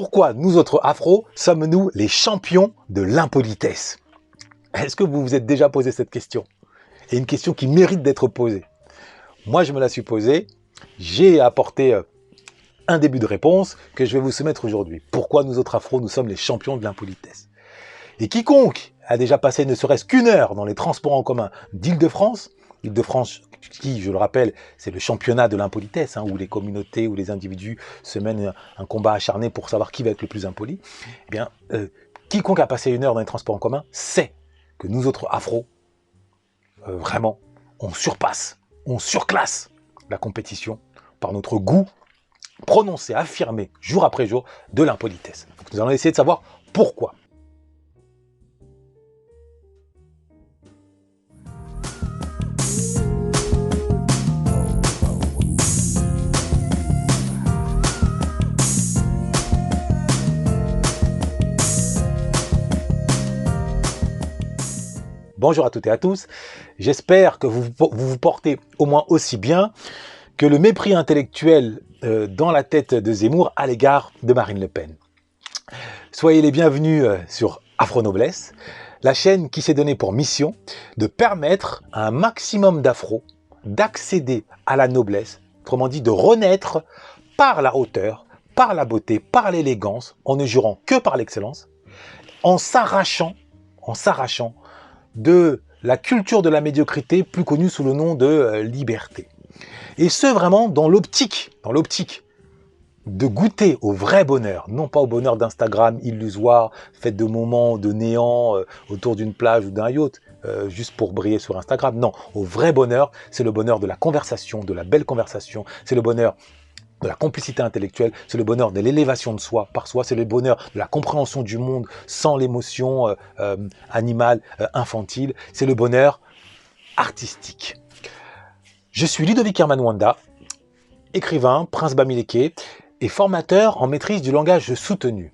Pourquoi nous autres afro sommes-nous les champions de l'impolitesse? Est-ce que vous vous êtes déjà posé cette question? Et une question qui mérite d'être posée. Moi, je me la suis posée. J'ai apporté un début de réponse que je vais vous soumettre aujourd'hui. Pourquoi nous autres afro, nous sommes les champions de l'impolitesse? Et quiconque a déjà passé ne serait-ce qu'une heure dans les transports en commun d'Île-de-France, Île-de-France qui, je le rappelle, c'est le championnat de l'impolitesse, où les communautés, où les individus se mènent un combat acharné pour savoir qui va être le plus impoli, eh bien, quiconque a passé une heure dans les transports en commun sait que nous autres afro, vraiment, on surpasse, on surclasse la compétition par notre goût prononcé, affirmé, jour après jour, de l'impolitesse. Nous allons essayer de savoir pourquoi. Bonjour à toutes et à tous, j'espère que vous vous portez au moins aussi bien que le mépris intellectuel dans la tête de Zemmour à l'égard de Marine Le Pen. Soyez les bienvenus sur Afro Noblesse, la chaîne qui s'est donnée pour mission de permettre à un maximum d'afro d'accéder à la noblesse, autrement dit de renaître par la hauteur, par la beauté, par l'élégance, en ne jurant que par l'excellence, en s'arrachant de la culture de la médiocrité, plus connue sous le nom de liberté. Et ce, vraiment, dans l'optique de goûter au vrai bonheur, non pas au bonheur d'Instagram illusoire, fait de moments de néant autour d'une plage ou d'un yacht, juste pour briller sur Instagram. Non, au vrai bonheur, c'est le bonheur de la conversation, de la belle conversation, c'est le bonheur de la complicité intellectuelle, c'est le bonheur de l'élévation de soi par soi, c'est le bonheur de la compréhension du monde sans l'émotion animale, infantile, c'est le bonheur artistique. Je suis Ludovic Herman Wanda, écrivain, prince Bamileke et formateur en maîtrise du langage soutenu.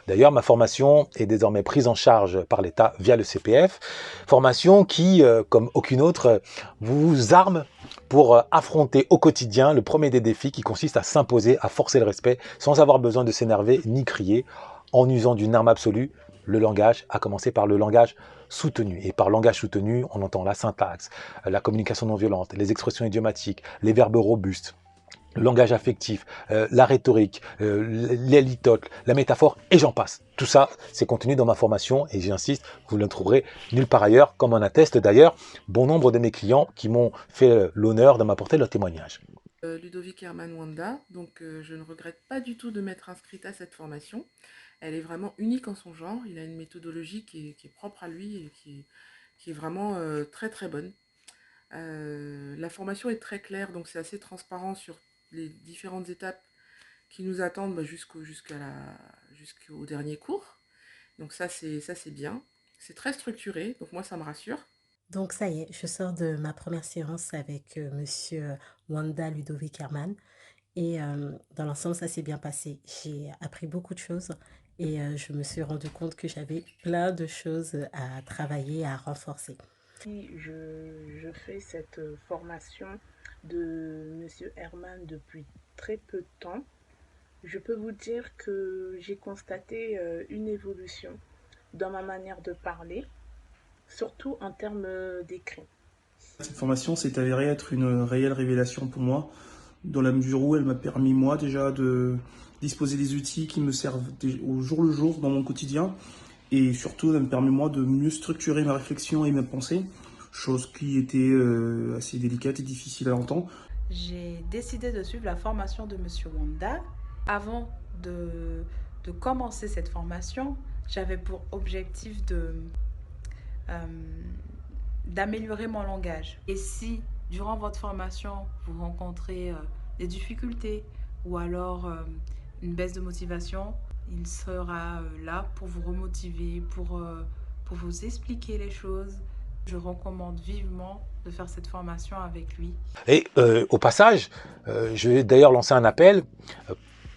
D'ailleurs, ma formation est désormais prise en charge par l'État via le CPF, formation qui, comme aucune autre, vous arme pour affronter au quotidien le premier des défis qui consiste à s'imposer, à forcer le respect, sans avoir besoin de s'énerver ni crier, en usant d'une arme absolue, le langage, à commencer par le langage soutenu. Et par langage soutenu, on entend la syntaxe, la communication non violente, les expressions idiomatiques, les verbes robustes, le langage affectif, la rhétorique, les litotes, la métaphore, et j'en passe. Tout ça, c'est contenu dans ma formation, et j'insiste, vous ne le trouverez nulle part ailleurs, comme en atteste d'ailleurs bon nombre de mes clients qui m'ont fait l'honneur de m'apporter leur témoignage. Ludovic Herman Wanda, donc je ne regrette pas du tout de m'être inscrite à cette formation. Elle est vraiment unique en son genre, il a une méthodologie qui est propre à lui et qui est vraiment très très bonne. La formation est très claire, donc c'est assez transparent sur les différentes étapes qui nous attendent jusqu'au dernier cours. Donc ça c'est bien. C'est très structuré, donc moi ça me rassure. Donc ça y est, je sors de ma première séance avec Monsieur Wanda Ludovic Herman et dans l'ensemble ça s'est bien passé. J'ai appris beaucoup de choses et je me suis rendu compte que j'avais plein de choses à travailler, à renforcer. Je fais cette formation de Monsieur Herman depuis très peu de temps. Je peux vous dire que j'ai constaté une évolution dans ma manière de parler, surtout en termes d'écrit. Cette formation s'est avérée être une réelle révélation pour moi, dans la mesure où elle m'a permis moi déjà de disposer des outils qui me servent au jour le jour dans mon quotidien, et surtout elle me permet moi de mieux structurer ma réflexion et mes pensées, chose qui était assez délicate et difficile à entendre. J'ai décidé de suivre la formation de Monsieur Wanda. Avant de commencer cette formation, j'avais pour objectif d'améliorer mon langage. Et si, durant votre formation, vous rencontrez des difficultés ou alors une baisse de motivation, il sera là pour vous remotiver, pour vous expliquer les choses. Je recommande vivement de faire cette formation avec lui. Et au passage, je vais d'ailleurs lancer un appel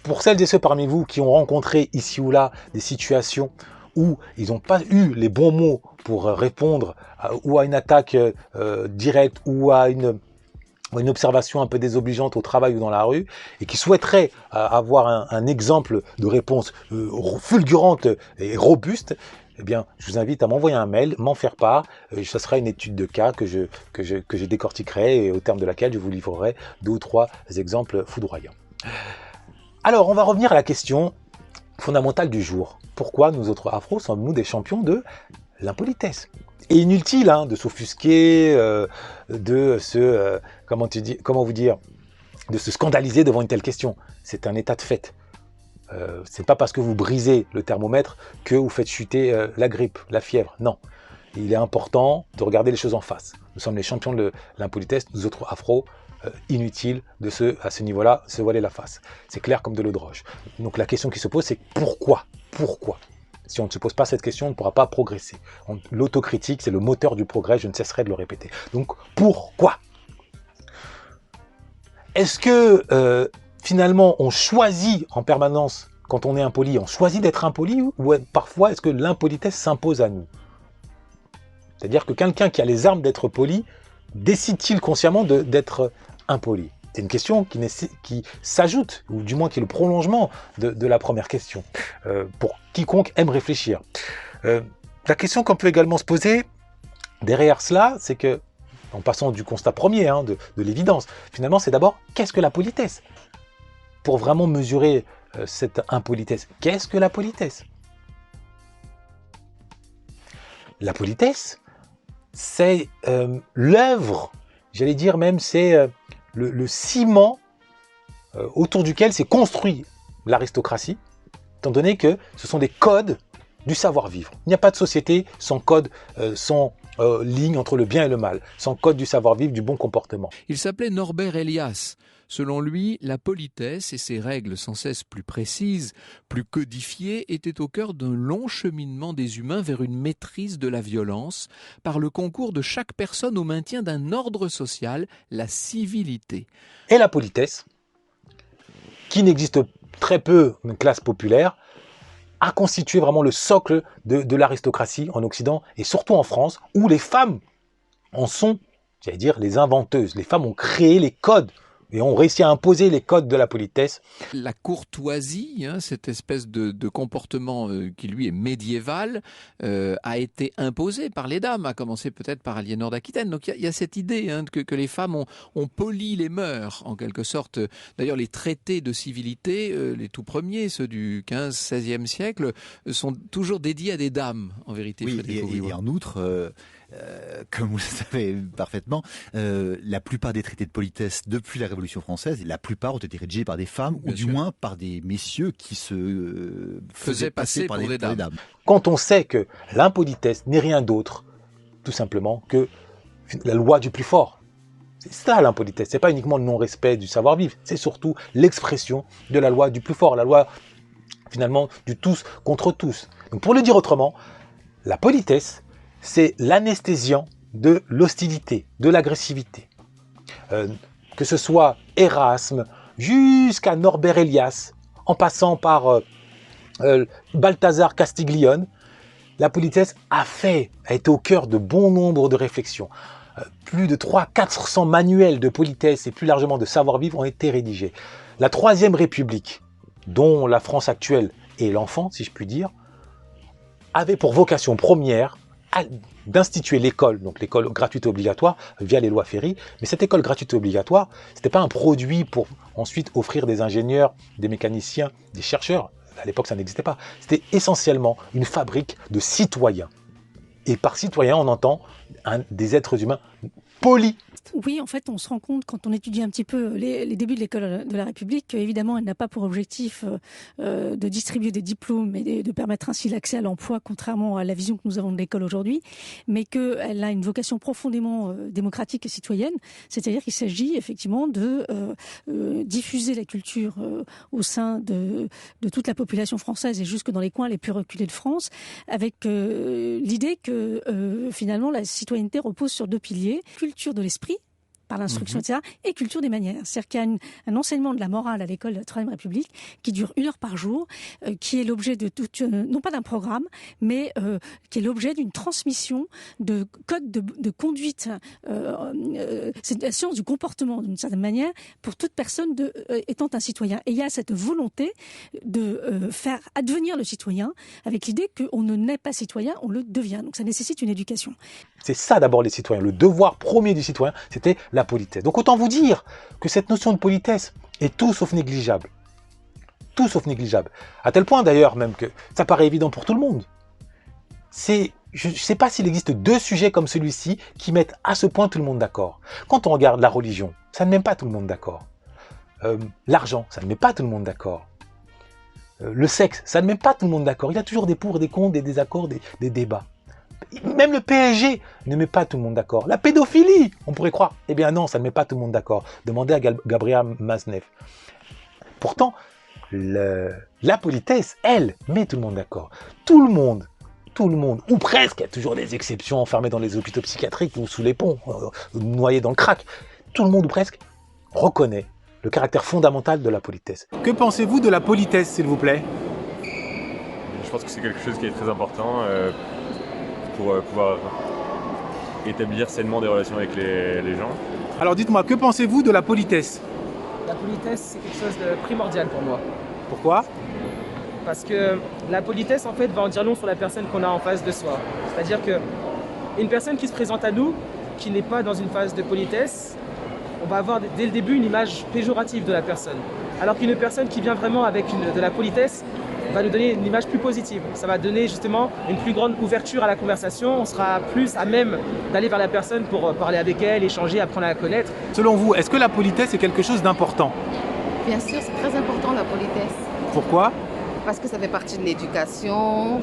pour celles et ceux parmi vous qui ont rencontré ici ou là des situations où ils n'ont pas eu les bons mots pour répondre ou à une attaque directe ou à une une observation un peu désobligeante au travail ou dans la rue, et qui souhaiteraient avoir un exemple de réponse fulgurante et robuste, eh bien, je vous invite à m'envoyer un mail, m'en faire part. Ce sera une étude de cas que je décortiquerai et au terme de laquelle je vous livrerai 2 ou 3 exemples foudroyants. Alors, on va revenir à la question fondamentale du jour. Pourquoi nous autres afros sommes-nous des champions de l'impolitesse? Et inutile de s'offusquer, de se de se scandaliser devant une telle question. C'est un état de fait. C'est pas parce que vous brisez le thermomètre que vous faites chuter la grippe, la fièvre. Non. Il est important de regarder les choses en face. Nous sommes les champions de l'impolitesse, nous autres afros, inutile à ce niveau-là, se voiler la face. C'est clair comme de l'eau de roche. Donc la question qui se pose, c'est pourquoi? Pourquoi? Si on ne se pose pas cette question, on ne pourra pas progresser. L'autocritique, c'est le moteur du progrès, je ne cesserai de le répéter. Donc, pourquoi? Est-ce que, finalement, on choisit en permanence, quand on est impoli, on choisit d'être impoli, ou parfois, est-ce que l'impolitesse s'impose à nous? C'est-à-dire que quelqu'un qui a les armes d'être poli, décide-t-il consciemment d'être impoli? C'est une question qui s'ajoute, ou du moins qui est le prolongement de la première question, pour quiconque aime réfléchir. La question qu'on peut également se poser derrière cela, c'est que, en passant du constat premier, de l'évidence, finalement, c'est d'abord, qu'est-ce que la politesse? Pour vraiment mesurer cette impolitesse, qu'est-ce que la politesse? La politesse, c'est l'œuvre, j'allais dire même, c'est le ciment autour duquel s'est construit l'aristocratie, étant donné que ce sont des codes du savoir-vivre. Il n'y a pas de société sans code, sans ligne entre le bien et le mal, sans code du savoir-vivre, du bon comportement. Il s'appelait Norbert Elias. Selon lui, la politesse et ses règles sans cesse plus précises, plus codifiées, étaient au cœur d'un long cheminement des humains vers une maîtrise de la violence, par le concours de chaque personne au maintien d'un ordre social, la civilité. Et la politesse, qui n'existe très peu une classe populaire, a constitué vraiment le socle de l'aristocratie en Occident, et surtout en France, où les femmes en sont, j'allais dire, les inventeuses. Les femmes ont créé les codes et ont réussi à imposer les codes de la politesse. La courtoisie, cette espèce de comportement qui lui est médiéval, a été imposée par les dames, à commencer peut-être par Aliénor d'Aquitaine. Donc il y a cette idée que les femmes ont poli les mœurs, en quelque sorte. D'ailleurs, les traités de civilité, les tout premiers, ceux du 15-16e siècle, sont toujours dédiés à des dames, en vérité. Oui, et en outre... comme vous le savez parfaitement, la plupart des traités de politesse depuis la Révolution française, la plupart ont été rédigés par des femmes, ou du moins par des messieurs qui se faisaient passer pour des dames. Quand on sait que l'impolitesse n'est rien d'autre, tout simplement, que la loi du plus fort. C'est ça l'impolitesse, c'est pas uniquement le non-respect du savoir-vivre, c'est surtout l'expression de la loi du plus fort, la loi finalement du tous contre tous. Donc pour le dire autrement, la politesse, c'est l'anesthésiant de l'hostilité, de l'agressivité. Que ce soit Erasme, jusqu'à Norbert Elias, en passant par Balthazar Castiglione, la politesse a été au cœur de bon nombre de réflexions. Plus de 300-400 manuels de politesse et plus largement de savoir-vivre ont été rédigés. La Troisième République, dont la France actuelle est l'enfant, si je puis dire, avait pour vocation première d'instituer l'école, donc l'école gratuite et obligatoire via les lois Ferry. Mais cette école gratuite et obligatoire, ce n'était pas un produit pour ensuite offrir des ingénieurs, des mécaniciens, des chercheurs. À l'époque, ça n'existait pas. C'était essentiellement une fabrique de citoyens. Et par citoyens, on entend des êtres humains polis. Oui, en fait, on se rend compte quand on étudie un petit peu les débuts de l'école de la République qu'évidemment, elle n'a pas pour objectif de distribuer des diplômes et de permettre ainsi l'accès à l'emploi, contrairement à la vision que nous avons de l'école aujourd'hui, mais qu'elle a une vocation profondément démocratique et citoyenne, c'est-à-dire qu'il s'agit effectivement de diffuser la culture au sein de toute la population française et jusque dans les coins les plus reculés de France, avec l'idée que finalement la citoyenneté repose sur 2 piliers, culture de l'esprit, par l'instruction, etc., et culture des manières. C'est-à-dire qu'il y a un enseignement de la morale à l'école de la Troisième République qui dure 1 heure par jour, qui est l'objet de non pas d'un programme, mais qui est l'objet d'une transmission de codes de conduite. C'est la science du comportement, d'une certaine manière, pour toute personne étant un citoyen. Et il y a cette volonté de faire advenir le citoyen avec l'idée qu'on ne naît pas citoyen, on le devient. Donc ça nécessite une éducation. C'est ça d'abord les citoyens. Le devoir premier du citoyen, c'était la politesse. Donc autant vous dire que cette notion de politesse est tout sauf négligeable. Tout sauf négligeable. À tel point d'ailleurs même que ça paraît évident pour tout le monde. Je ne sais pas s'il existe 2 sujets comme celui-ci qui mettent à ce point tout le monde d'accord. Quand on regarde la religion, ça ne met pas tout le monde d'accord. L'argent, ça ne met pas tout le monde d'accord. Le sexe, ça ne met pas tout le monde d'accord. Il y a toujours des pour, des contre, des désaccords, des débats. Même le PSG ne met pas tout le monde d'accord. La pédophilie, on pourrait croire. Eh bien non, ça ne met pas tout le monde d'accord. Demandez à Gabriel Masneff. Pourtant, la politesse, elle, met tout le monde d'accord. Tout le monde, ou presque, il y a toujours des exceptions enfermées dans les hôpitaux psychiatriques ou sous les ponts, noyés dans le crack. Tout le monde, ou presque, reconnaît le caractère fondamental de la politesse. Que pensez-vous de la politesse, s'il vous plaît? Je pense que c'est quelque chose qui est très important pour pouvoir établir sainement des relations avec les gens. Alors dites-moi, que pensez-vous de la politesse? La politesse, c'est quelque chose de primordial pour moi. Pourquoi? Parce que la politesse, en fait, va en dire long sur la personne qu'on a en face de soi. C'est-à-dire qu'une personne qui se présente à nous, qui n'est pas dans une phase de politesse, on va avoir dès le début une image péjorative de la personne. Alors qu'une personne qui vient vraiment avec de la politesse va nous donner une image plus positive. Ça va donner justement une plus grande ouverture à la conversation. On sera plus à même d'aller vers la personne pour parler avec elle, échanger, apprendre à la connaître. Selon vous, est-ce que la politesse est quelque chose d'important? Bien sûr, c'est très important la politesse. Pourquoi? Parce que ça fait partie de l'éducation.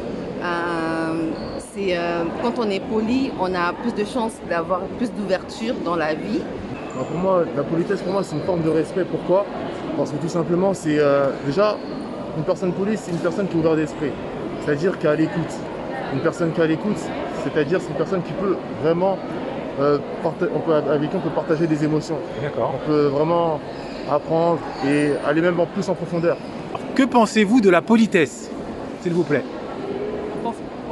Quand on est poli, on a plus de chances d'avoir plus d'ouverture dans la vie. Alors pour moi, la politesse, c'est une forme de respect. Pourquoi? Parce que tout simplement, c'est déjà, une personne polie, c'est une personne qui est ouverte d'esprit. C'est-à-dire qui est à l'écoute. Une personne qui est à l'écoute, c'est-à-dire c'est une personne qui peut vraiment, avec qui on peut partager des émotions. D'accord. On peut vraiment apprendre et aller même en plus en profondeur. Que pensez-vous de la politesse, s'il vous plaît?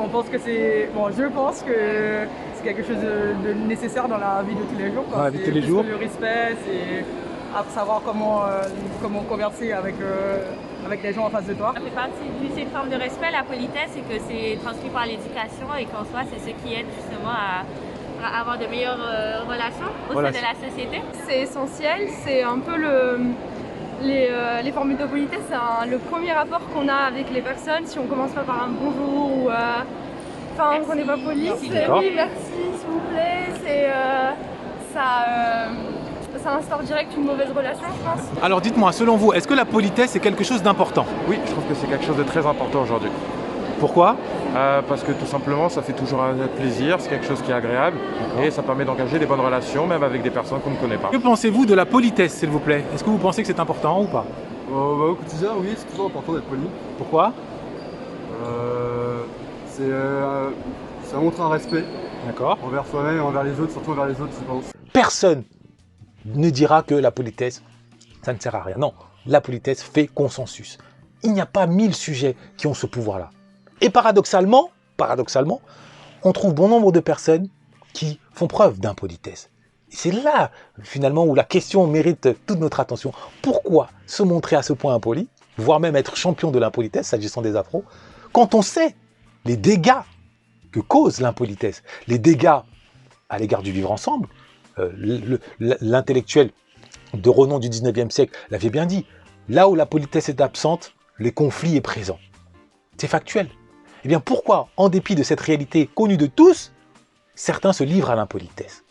Je pense que c'est quelque chose de nécessaire dans la vie de tous les jours. Dans la vie de tous les jours. Le respect, c'est savoir comment converser avec les gens en face de toi. Ça fait partie d'une forme de respect, la politesse, et que c'est transcrit par l'éducation et qu'en soi, c'est ce qui aide justement à avoir de meilleures relations au sein de la société. C'est essentiel, c'est un peu les formules de politesse, c'est le premier rapport qu'on a avec les personnes. Si on commence pas par un bonjour ou qu'on n'est pas poli, oui, merci, s'il vous plaît, ça instaure direct une mauvaise relation, je pense. Alors dites-moi, selon vous, est-ce que la politesse est quelque chose d'important? Oui, je trouve que c'est quelque chose de très important aujourd'hui. Pourquoi? Parce que tout simplement, ça fait toujours un plaisir, c'est quelque chose qui est agréable et ça permet d'engager des bonnes relations, même avec des personnes qu'on ne connaît pas. Que pensez-vous de la politesse, s'il vous plaît? Est-ce que vous pensez que c'est important ou pas? Au quotidien, oui, c'est toujours important d'être poli. Pourquoi? Ça montre un respect. D'accord. Envers soi-même et envers les autres, surtout envers les autres, je pense. Personne ne dira que la politesse, ça ne sert à rien. Non, la politesse fait consensus. Il n'y a pas 1000 sujets qui ont ce pouvoir-là. Et paradoxalement, on trouve bon nombre de personnes qui font preuve d'impolitesse. Et c'est là, finalement, où la question mérite toute notre attention. Pourquoi se montrer à ce point impoli, voire même être champion de l'impolitesse, s'agissant des afros, quand on sait les dégâts que cause l'impolitesse, les dégâts à l'égard du vivre ensemble? L'intellectuel de renom du 19e siècle l'avait bien dit. Là où la politesse est absente, les conflits est présent. C'est factuel. Eh bien pourquoi, en dépit de cette réalité connue de tous, certains se livrent à l'impolitesse?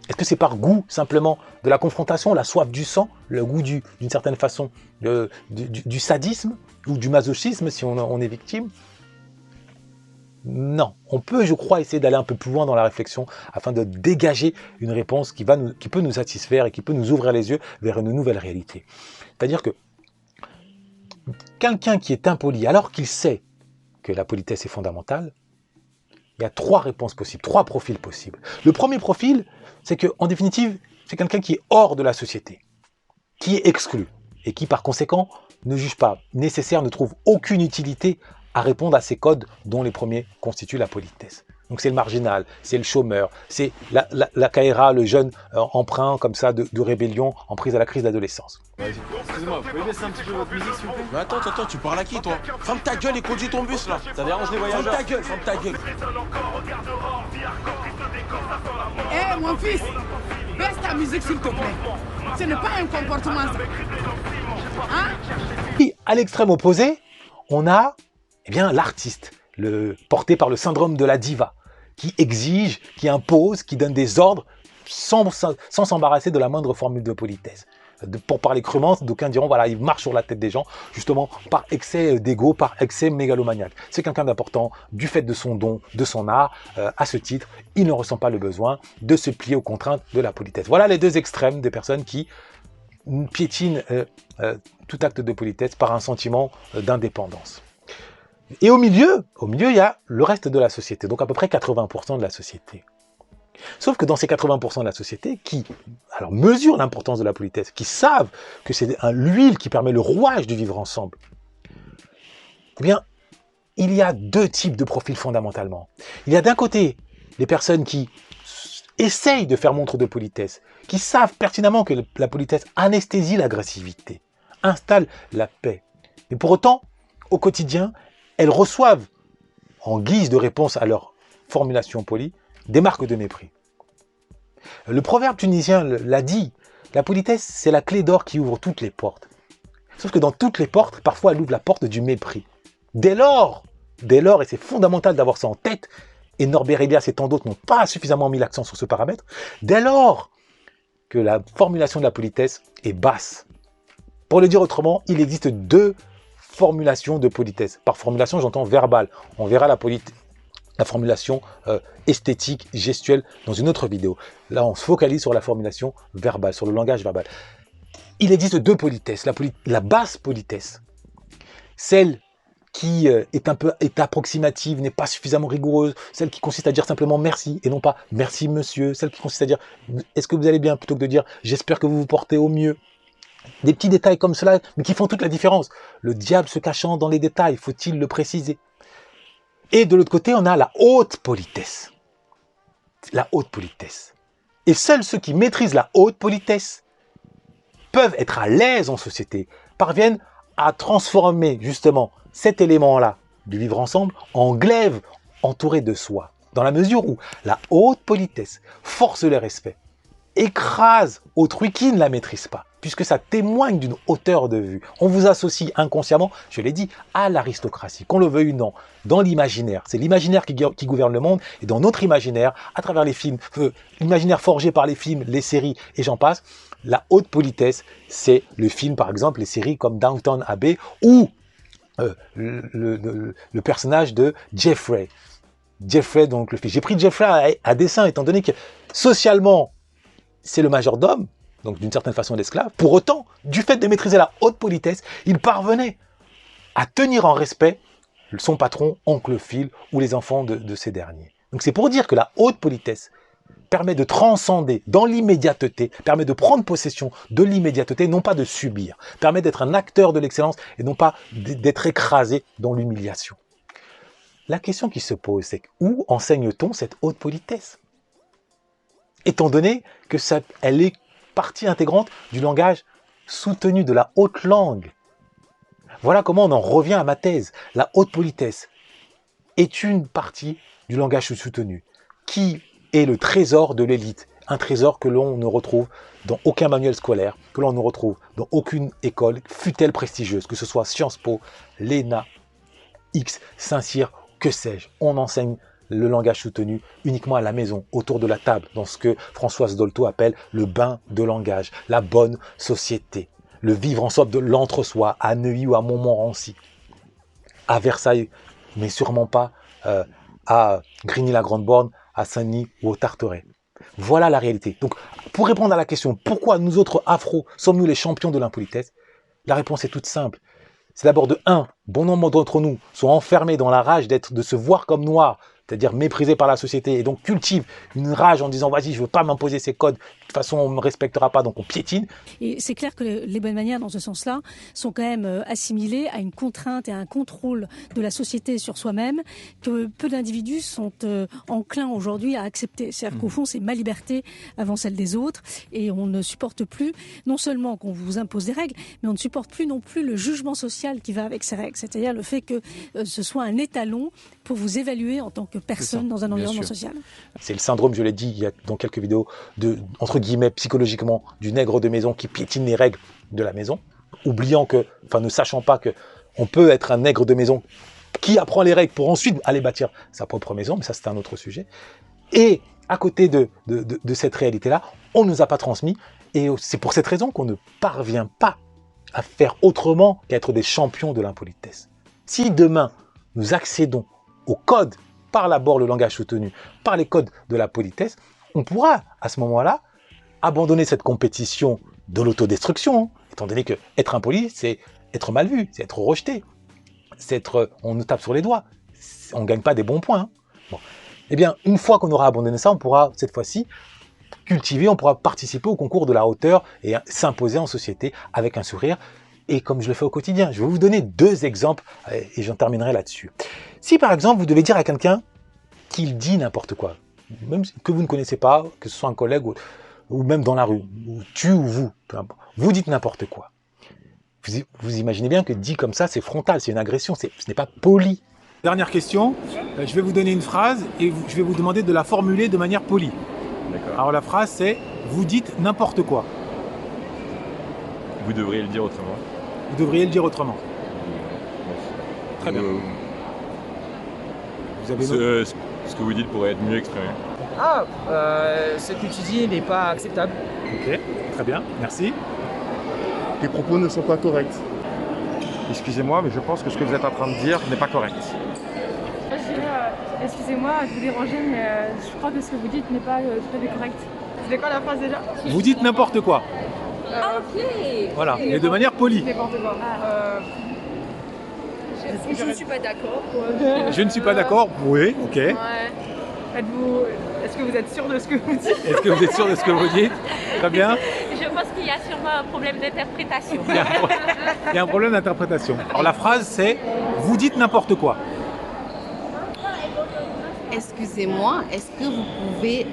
Est-ce que c'est par goût simplement de la confrontation, la soif du sang, le goût d'une certaine façon du sadisme ou du masochisme si on est victime? Non, on peut, je crois, essayer d'aller un peu plus loin dans la réflexion afin de dégager une réponse qui peut nous satisfaire et qui peut nous ouvrir les yeux vers une nouvelle réalité. C'est-à-dire que quelqu'un qui est impoli alors qu'il sait que la politesse est fondamentale, il y a 3 réponses possibles, 3 profils possibles. Le premier profil, c'est qu'en définitive, c'est quelqu'un qui est hors de la société, qui est exclu, et qui par conséquent ne juge pas nécessaire, ne trouve aucune utilité à répondre à ces codes dont les premiers constituent la politesse. Donc c'est le marginal, c'est le chômeur, c'est la KRA, le jeune emprunt comme ça de rébellion en prise à la crise d'adolescence. Excusez-moi, vous pouvez baisser un petit peu votre musique s'il vous plaît? Mais attends, tu parles à qui toi? Ferme ta gueule et conduis ton bus là. Ça dérange les voyageurs. Ferme ta gueule. Eh mon fils, baisse ta musique s'il te plaît. Ce n'est pas un comportement ça. Hein? Et à l'extrême opposé, on a l'artiste, porté par le syndrome de la diva, qui exige, qui impose, qui donne des ordres sans s'embarrasser de la moindre formule de politesse. Pour parler crûment, d'aucuns diront, voilà, il marche sur la tête des gens, justement par excès d'ego, par excès mégalomaniaque. C'est quelqu'un d'important, du fait de son don, de son art. À ce titre, il ne ressent pas le besoin de se plier aux contraintes de la politesse. Voilà les deux extrêmes des personnes qui piétinent tout acte de politesse par un sentiment d'indépendance. Et au milieu, il y a le reste de la société, donc à peu près 80% de la société. Sauf que dans ces 80% de la société qui mesurent l'importance de la politesse, qui savent que c'est l'huile qui permet le rouage du vivre ensemble, eh bien, il y a deux types de profils fondamentalement. Il y a d'un côté les personnes qui essayent de faire montre de politesse, qui savent pertinemment que la politesse anesthésie l'agressivité, installe la paix. Mais pour autant, au quotidien, elles reçoivent, en guise de réponse à leur formulation polie, des marques de mépris. Le proverbe tunisien l'a dit, la politesse, c'est la clé d'or qui ouvre toutes les portes. Sauf que dans toutes les portes, parfois, elle ouvre la porte du mépris. Dès lors, et c'est fondamental d'avoir ça en tête, et Norbert Elias et tant d'autres n'ont pas suffisamment mis l'accent sur ce paramètre, dès lors que la formulation de la politesse est basse. Pour le dire autrement, il existe deux formulation de politesse. Par formulation, j'entends verbale. On verra la formulation esthétique, gestuelle dans une autre vidéo. Là, on se focalise sur la formulation verbale, sur le langage verbal. Il existe deux politesses. La basse politesse, celle qui est approximative, n'est pas suffisamment rigoureuse, celle qui consiste à dire simplement merci et non pas merci monsieur, celle qui consiste à dire est-ce que vous allez bien plutôt que de dire j'espère que vous vous portez au mieux. Des petits détails comme cela, mais qui font toute la différence. Le diable se cachant dans les détails, faut-il le préciser. Et de l'autre côté, on a la haute politesse. La haute politesse. Et seuls ceux qui maîtrisent la haute politesse peuvent être à l'aise en société, parviennent à transformer justement cet élément-là du vivre ensemble en glaive entouré de soi. Dans la mesure où la haute politesse force le respect, écrase autrui qui ne la maîtrise pas, puisque ça témoigne d'une hauteur de vue. On vous associe inconsciemment, je l'ai dit, à l'aristocratie, qu'on le veuille ou non, dans l'imaginaire. C'est l'imaginaire qui gouverne le monde, et dans notre imaginaire, à travers les films, l'imaginaire forgé par les films, les séries, et j'en passe, la haute politesse, c'est le film, par exemple, les séries comme Downton Abbey, ou le personnage de Jeffrey. Jeffrey, donc le fils. J'ai pris Jeffrey à dessein, étant donné que socialement, c'est le majordome, donc d'une certaine façon l'esclave. Pour autant, du fait de maîtriser la haute politesse, il parvenait à tenir en respect son patron, oncle Phil, ou les enfants de ces derniers. Donc c'est pour dire que la haute politesse permet de transcender dans l'immédiateté, permet de prendre possession de l'immédiateté, non pas de subir, permet d'être un acteur de l'excellence et non pas d'être écrasé dans l'humiliation. La question qui se pose, c'est où enseigne-t-on cette haute politesse? Étant donné que elle est partie intégrante du langage soutenu, de la haute langue. Voilà comment on en revient à ma thèse. La haute politesse est une partie du langage soutenu, qui est le trésor de l'élite, un trésor que l'on ne retrouve dans aucun manuel scolaire, que l'on ne retrouve dans aucune école, fût-elle prestigieuse, que ce soit Sciences Po, l'ENA, X, Saint-Cyr, que sais-je. On enseigne le langage soutenu uniquement à la maison, autour de la table, dans ce que Françoise Dolto appelle le bain de langage, la bonne société, le vivre ensemble de l'entre-soi, à Neuilly ou à Montmorency, à Versailles, mais sûrement pas à Grigny-la-Grande-Borne, à Saint-Denis ou au Tarteret. Voilà la réalité. Donc, pour répondre à la question, pourquoi nous autres afro sommes-nous les champions de l'impolitesse? La réponse est toute simple. C'est d'abord de 1, bon nombre d'entre nous sont enfermés dans la rage de se voir comme noirs, c'est-à-dire méprisés par la société, et donc cultivent une rage en disant « vas-y, je ne veux pas m'imposer ces codes toute façon, on ne me respectera pas, donc on piétine. Et c'est clair que les bonnes manières, dans ce sens-là, sont quand même assimilées à une contrainte et à un contrôle de la société sur soi-même que peu d'individus sont enclins aujourd'hui à accepter. C'est-à-dire qu'au fond, c'est ma liberté avant celle des autres, et on ne supporte plus, non seulement qu'on vous impose des règles, mais on ne supporte plus non plus le jugement social qui va avec ces règles. C'est-à-dire le fait que ce soit un étalon pour vous évaluer en tant que personne dans un environnement social. C'est le syndrome, je l'ai dit il y a dans quelques vidéos, de, entre guillemets, psychologiquement, du nègre de maison qui piétine les règles de la maison, oubliant que, enfin ne sachant pas que on peut être un nègre de maison qui apprend les règles pour ensuite aller bâtir sa propre maison, mais ça c'est un autre sujet. Et à côté de cette réalité-là, on ne nous a pas transmis, et c'est pour cette raison qu'on ne parvient pas à faire autrement qu'être des champions de l'impolitesse. Si demain, nous accédons au code, par l'abord le langage soutenu, par les codes de la politesse, on pourra, à ce moment-là, abandonner cette compétition de l'autodestruction, hein, étant donné que être impoli, c'est être mal vu, c'est être rejeté, c'est être, on nous tape sur les doigts, on ne gagne pas des bons points. Hein. Bon. Eh bien, une fois qu'on aura abandonné ça, on pourra, cette fois-ci, cultiver, on pourra participer au concours de la hauteur et s'imposer en société avec un sourire, et comme je le fais au quotidien. Je vais vous donner 2 exemples, et j'en terminerai là-dessus. Si par exemple, vous devez dire à quelqu'un qu'il dit n'importe quoi, même que vous ne connaissez pas, que ce soit un collègue ou même dans la rue, ou tu ou vous, peu importe, vous dites n'importe quoi. Vous imaginez bien que dit comme ça, c'est frontal, c'est une agression, ce n'est pas poli. Dernière question, je vais vous donner une phrase et je vais vous demander de la formuler de manière polie. Alors la phrase c'est « vous dites n'importe quoi ». Vous devriez le dire autrement. Vous devriez le dire autrement. Très bien. Vous avez ce que vous dites pourrait être mieux exprimé. Ah, ce que tu dis n'est pas acceptable. Ok, très bien, merci. Tes propos ne sont pas corrects. Excusez-moi, mais je pense que ce que vous êtes en train de dire n'est pas correct. Je dirais, excusez-moi de vous déranger, mais je crois que ce que vous dites n'est pas tout à fait correct. C'était quoi la phrase déjà? Vous dites n'importe quoi. Ok. Voilà, mais de manière polie. N'importe quoi. Je ne suis pas d'accord. Je ne suis pas d'accord. Oui, ok. Ouais. Est-ce que vous êtes sûr de ce que vous dites? Est-ce que vous êtes sûr de ce que vous dites? Très bien. Je pense qu'il y a sûrement un problème d'interprétation. Il y a un problème d'interprétation. Alors la phrase c'est « vous dites n'importe quoi ». Excusez-moi, est-ce que vous pouvez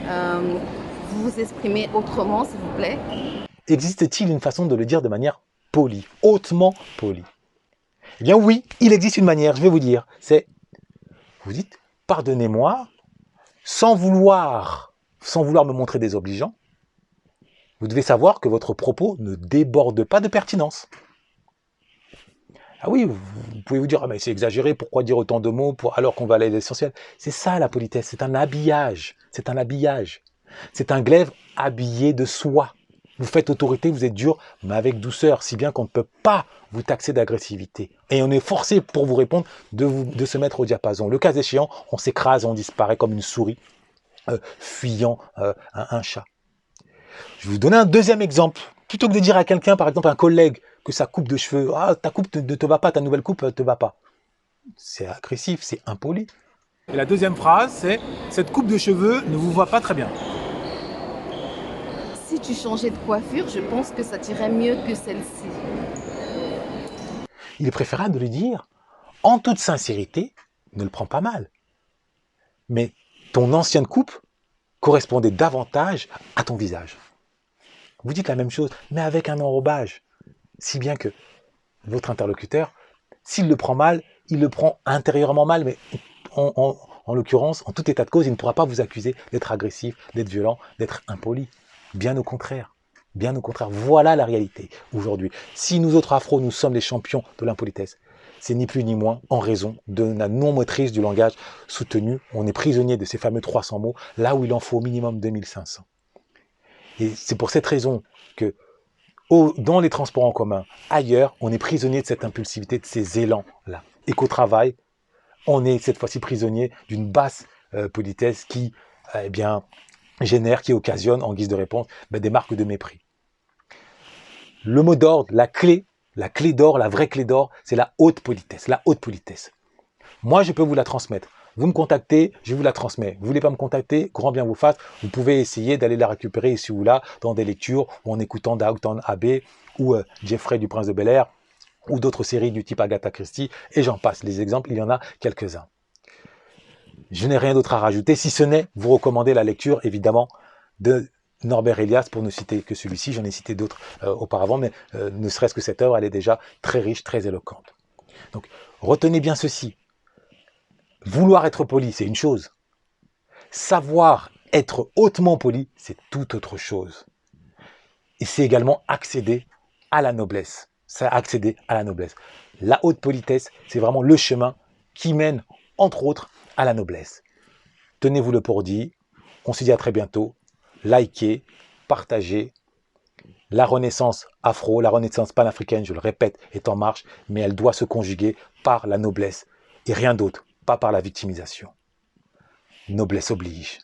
vous exprimer autrement, s'il vous plaît? Existe-t-il une façon de le dire de manière polie, hautement polie? Eh bien oui, il existe une manière, je vais vous dire. C'est, vous dites, pardonnez-moi, sans vouloir me montrer désobligeant, vous devez savoir que votre propos ne déborde pas de pertinence. Ah oui, vous pouvez vous dire, ah mais c'est exagéré, pourquoi dire autant de mots alors qu'on va aller à l'essentiel? C'est ça la politesse, c'est un habillage, c'est un habillage. C'est un glaive habillé de soie. Vous faites autorité, vous êtes dur, mais avec douceur, si bien qu'on ne peut pas vous taxer d'agressivité. Et on est forcé, pour vous répondre, de se mettre au diapason. Le cas échéant, on s'écrase, on disparaît comme une souris, fuyant un chat. Je vais vous donner un deuxième exemple. Plutôt que de dire à quelqu'un, par exemple un collègue, que sa coupe de cheveux, « Ah, ta coupe ne te va pas, ta nouvelle coupe ne te va pas ». C'est agressif, c'est impoli. Et la deuxième phrase, c'est « Cette coupe de cheveux ne vous va pas très bien ». Si tu changeais de coiffure, je pense que ça t'irait mieux que celle-ci. Il est préférable de lui dire, en toute sincérité, ne le prends pas mal. Mais ton ancienne coupe correspondait davantage à ton visage. Vous dites la même chose, mais avec un enrobage. Si bien que votre interlocuteur, s'il le prend mal, il le prend intérieurement mal, mais en l'occurrence, en tout état de cause, il ne pourra pas vous accuser d'être agressif, d'être violent, d'être impoli. Bien au contraire. Bien au contraire. Voilà la réalité aujourd'hui. Si nous autres afros, nous sommes les champions de l'impolitesse, c'est ni plus ni moins en raison de la non-maîtrise du langage soutenu. On est prisonnier de ces fameux 300 mots, là où il en faut au minimum 2500. Et c'est pour cette raison que dans les transports en commun, ailleurs, on est prisonnier de cette impulsivité, de ces élans-là. Et qu'au travail, on est cette fois-ci prisonnier d'une basse politesse qui, génère, qui occasionne, en guise de réponse, des marques de mépris. Le mot d'ordre, la clé d'or, la vraie clé d'or, c'est la haute politesse, la haute politesse. Moi, je peux vous la transmettre. Vous me contactez, je vous la transmets. Vous voulez pas me contacter, grand bien vous fasse. Vous pouvez essayer d'aller la récupérer ici ou là, dans des lectures, ou en écoutant Downton Abbey, ou Jeffrey du Prince de Bel-Air, ou d'autres séries du type Agatha Christie, et j'en passe. Les exemples, il y en a quelques-uns. Je n'ai rien d'autre à rajouter, si ce n'est vous recommander la lecture, évidemment, de Norbert Elias, pour ne citer que celui-ci. J'en ai cité d'autres auparavant, mais ne serait-ce que cette œuvre, elle est déjà très riche, très éloquente. Donc, retenez bien ceci. Vouloir être poli, c'est une chose. Savoir être hautement poli, c'est tout autre chose. Et c'est également accéder à la noblesse. Ça, accéder à la noblesse. La haute politesse, c'est vraiment le chemin qui mène, entre autres, à la noblesse. Tenez-vous-le pour dit. On se dit à très bientôt. Likez, partagez. La renaissance afro, la renaissance panafricaine, je le répète, est en marche, mais elle doit se conjuguer par la noblesse et rien d'autre, pas par la victimisation. Noblesse oblige.